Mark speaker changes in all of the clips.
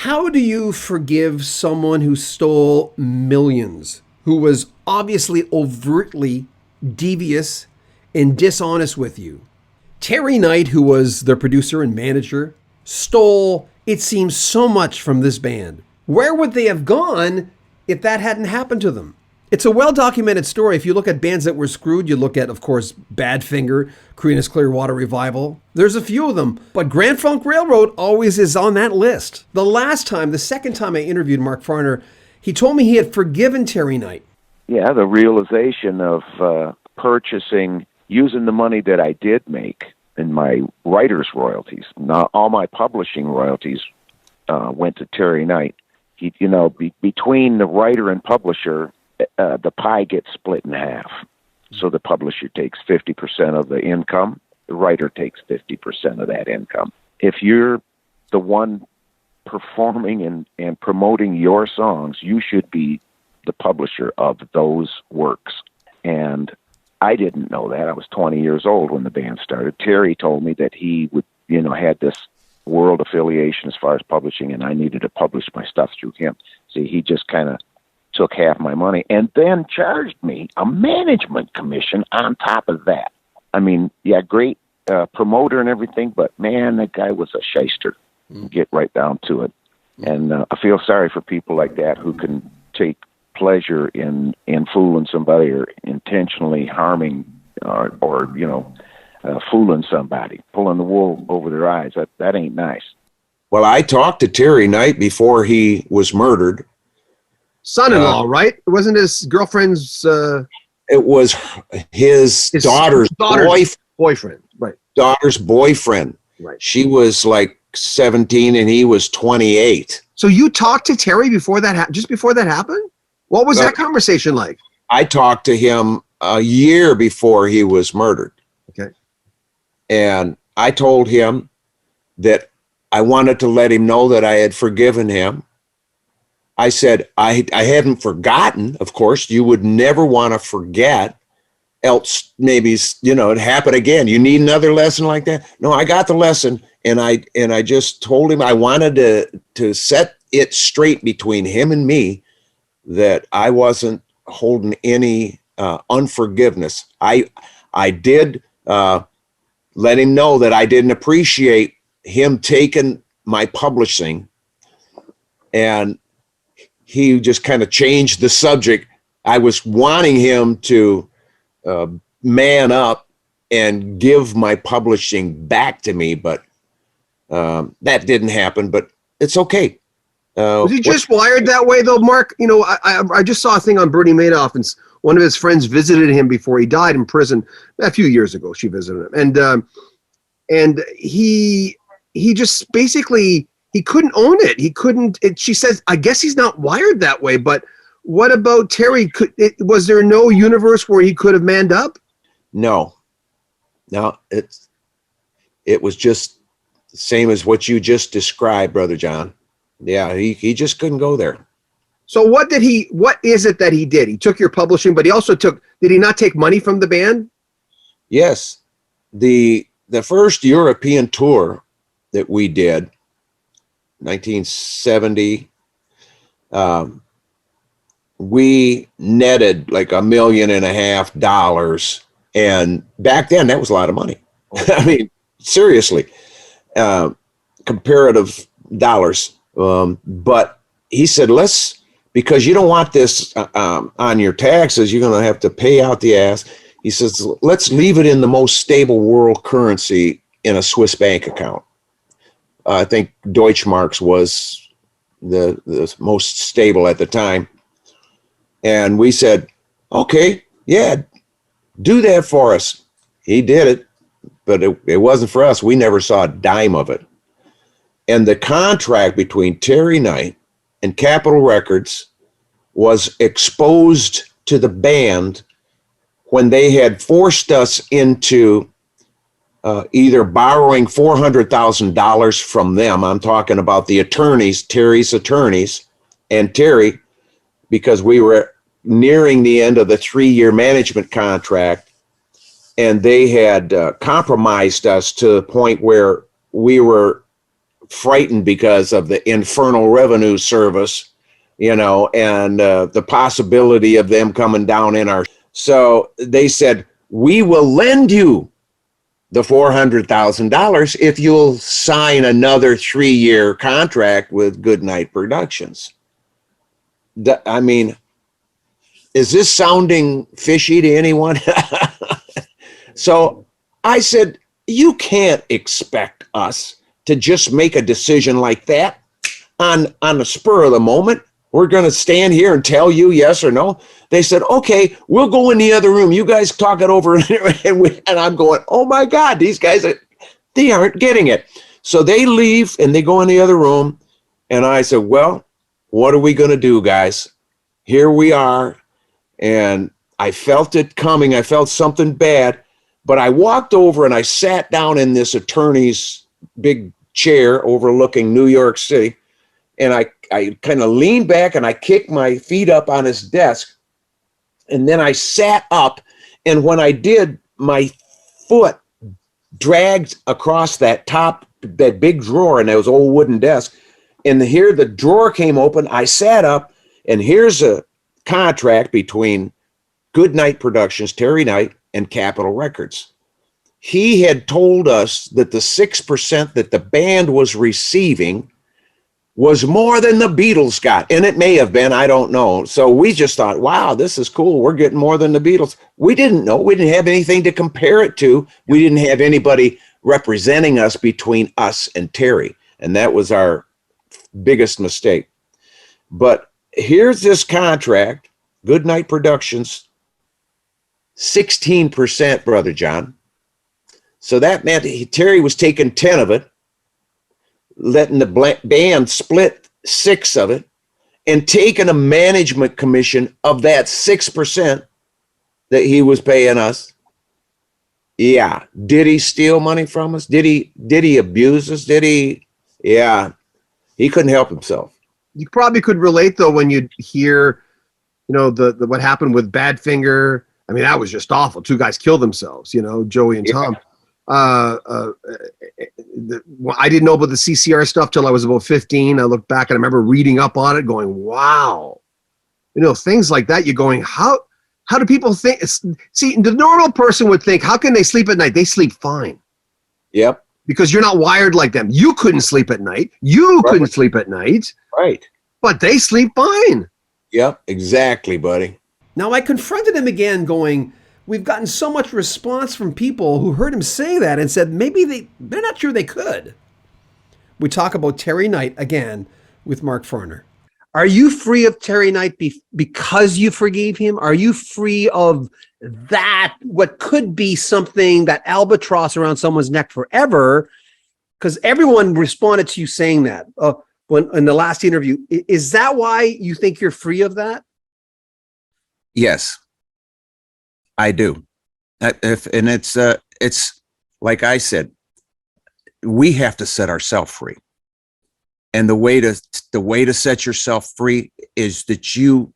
Speaker 1: How do you forgive someone who stole millions, who was obviously overtly devious and dishonest with you? Terry Knight, who was their producer and manager, stole, it seems, so much from this band. Where would they have gone if that hadn't happened to them? It's a well-documented story. If you look at bands that were screwed, you look at, of course, Badfinger, Creedence Clearwater Revival. There's a few of them, but Grand Funk Railroad always is on that list. The second time I interviewed Mark Farner, he told me he had forgiven Terry Knight.
Speaker 2: Yeah, the realization of using the money that I did make in my writer's royalties. Not all my publishing royalties went to Terry Knight. Between the writer and publisher, the pie gets split in half. So the publisher takes 50% of the income, the writer takes 50% of that income. If you're the one performing and promoting your songs, you should be the publisher of those works. And I didn't know that. I was 20 years old when the band started. Terry told me that he would, had this world affiliation as far as publishing, and I needed to publish my stuff through him. See, he just kind of took half my money and then charged me a management commission on top of that. I mean, yeah, great promoter and everything, but man, that guy was a shyster. Get right down to it. And I feel sorry for people like that who can take pleasure in fooling somebody or intentionally harming or fooling somebody, pulling the wool over their eyes. That ain't nice.
Speaker 3: Well, I talked to Terry Knight before he was murdered.
Speaker 1: Son-in-law, right? It wasn't his girlfriend's...
Speaker 3: It was his daughter's
Speaker 1: boyfriend. Right.
Speaker 3: Daughter's boyfriend.
Speaker 1: Right.
Speaker 3: She was like 17 and he was 28.
Speaker 1: So you talked to Terry before that, just before that happened? What was that conversation like?
Speaker 3: I talked to him a year before he was murdered.
Speaker 1: Okay.
Speaker 3: And I told him that I wanted to let him know that I had forgiven him. I said, I hadn't forgotten, of course. You would never want to forget, else maybe, it'd happen again. You need another lesson like that? No, I got the lesson, and I just told him I wanted to set it straight between him and me that I wasn't holding any unforgiveness. I did let him know that I didn't appreciate him taking my publishing, and he just kind of changed the subject. I was wanting him to man up and give my publishing back to me, but that didn't happen, but it's okay.
Speaker 1: Was he just wired that way though, Mark? I just saw a thing on Bernie Madoff, and one of his friends visited him before he died in prison a few years ago. She visited him, and he just basically, he couldn't own it. He couldn't. She says, I guess he's not wired that way. But what about Terry? Was there no universe where he could have manned up?
Speaker 3: No. It was just the same as what you just described, Brother John. Yeah, he just couldn't go there.
Speaker 1: So what is it that he did? He took your publishing, but he also did he not take money from the band?
Speaker 3: Yes. The first European tour that we did, 1970, we netted like $1.5 million. And back then that was a lot of money. I mean, seriously, comparative dollars. But he said, because you don't want this on your taxes, you're going to have to pay out the ass. He says, let's leave it in the most stable world currency in a Swiss bank account. I think Deutschmarks was the most stable at the time. And we said, okay, yeah, do that for us. He did it, but it wasn't for us. We never saw a dime of it. And the contract between Terry Knight and Capitol Records was exposed to the band when they had forced us into either borrowing $400,000 from them. I'm talking about the attorneys, Terry's attorneys, and Terry, because we were nearing the end of the 3-year management contract, and they had compromised us to the point where we were frightened because of the Infernal Revenue Service, and the possibility of them coming down in our. So they said, we will lend you the $400,000 if you'll sign another 3-year contract with Goodnight Productions. I mean, is this sounding fishy to anyone? So I said, you can't expect us to just make a decision like that on the spur of the moment. We're going to stand here and tell you yes or no. They said, okay, we'll go in the other room. You guys talk it over. And I'm going, oh my God, these guys, they aren't getting it. So they leave and they go in the other room. And I said, well, what are we going to do, guys? Here we are. And I felt it coming. I felt something bad. But I walked over and I sat down in this attorney's big chair overlooking New York City. And I kind of leaned back and I kicked my feet up on his desk. And then I sat up. And when I did, my foot dragged across that big drawer in those old wooden desk. And here the drawer came open. I sat up, and here's a contract between Goodnight Productions, Terry Knight, and Capitol Records. He had told us that the 6% that the band was receiving was more than the Beatles got. And it may have been, I don't know. So we just thought, wow, this is cool. We're getting more than the Beatles. We didn't know. We didn't have anything to compare it to. We didn't have anybody representing us between us and Terry. And that was our biggest mistake. But here's this contract, Goodnight Productions, 16%, Brother John. So that meant Terry was taking 10 of it, letting the band split 6 of it, and taking a management commission of that 6% that he was paying us. Yeah. Did he steal money from us? Did he abuse us? Yeah. He couldn't help himself.
Speaker 1: You probably could relate though when you hear, the what happened with Badfinger. I mean, that was just awful. 2 guys killed themselves, Joey and Tom. I didn't know about the CCR stuff till I was about 15. I look back and I remember reading up on it going, wow, things like that. You're going, how do people think? See, the normal person would think, how can they sleep at night? They sleep fine.
Speaker 3: Yep.
Speaker 1: Because you're not wired like them. You couldn't sleep at night. You couldn't sleep at night.
Speaker 3: Right.
Speaker 1: But they sleep fine.
Speaker 3: Yep, exactly, buddy.
Speaker 1: Now I confronted him again going, we've gotten so much response from people who heard him say that and said maybe they're not sure they could. We talk about Terry Knight again with Mark Farner. Are you free of Terry Knight because you forgave him? Are you free of that, what could be something, that albatross around someone's neck forever? Because everyone responded to you saying that when in the last interview. Is that why you think you're free of that?
Speaker 3: Yes, I do. And it's like I said, we have to set ourselves free. And the way to set yourself free is that you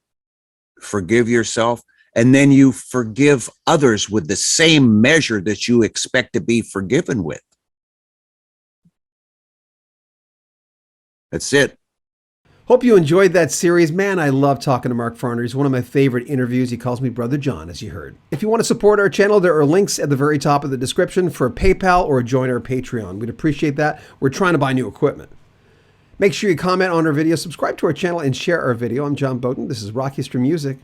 Speaker 3: forgive yourself, and then you forgive others with the same measure that you expect to be forgiven with. That's it.
Speaker 1: Hope you enjoyed that series. Man, I love talking to Mark Farner. He's one of my favorite interviews. He calls me Brother John, as you heard. If you want to support our channel, there are links at the very top of the description for a PayPal or join our Patreon. We'd appreciate that. We're trying to buy new equipment. Make sure you comment on our video, subscribe to our channel, and share our video. I'm John Beaudin. This is Rock History Music.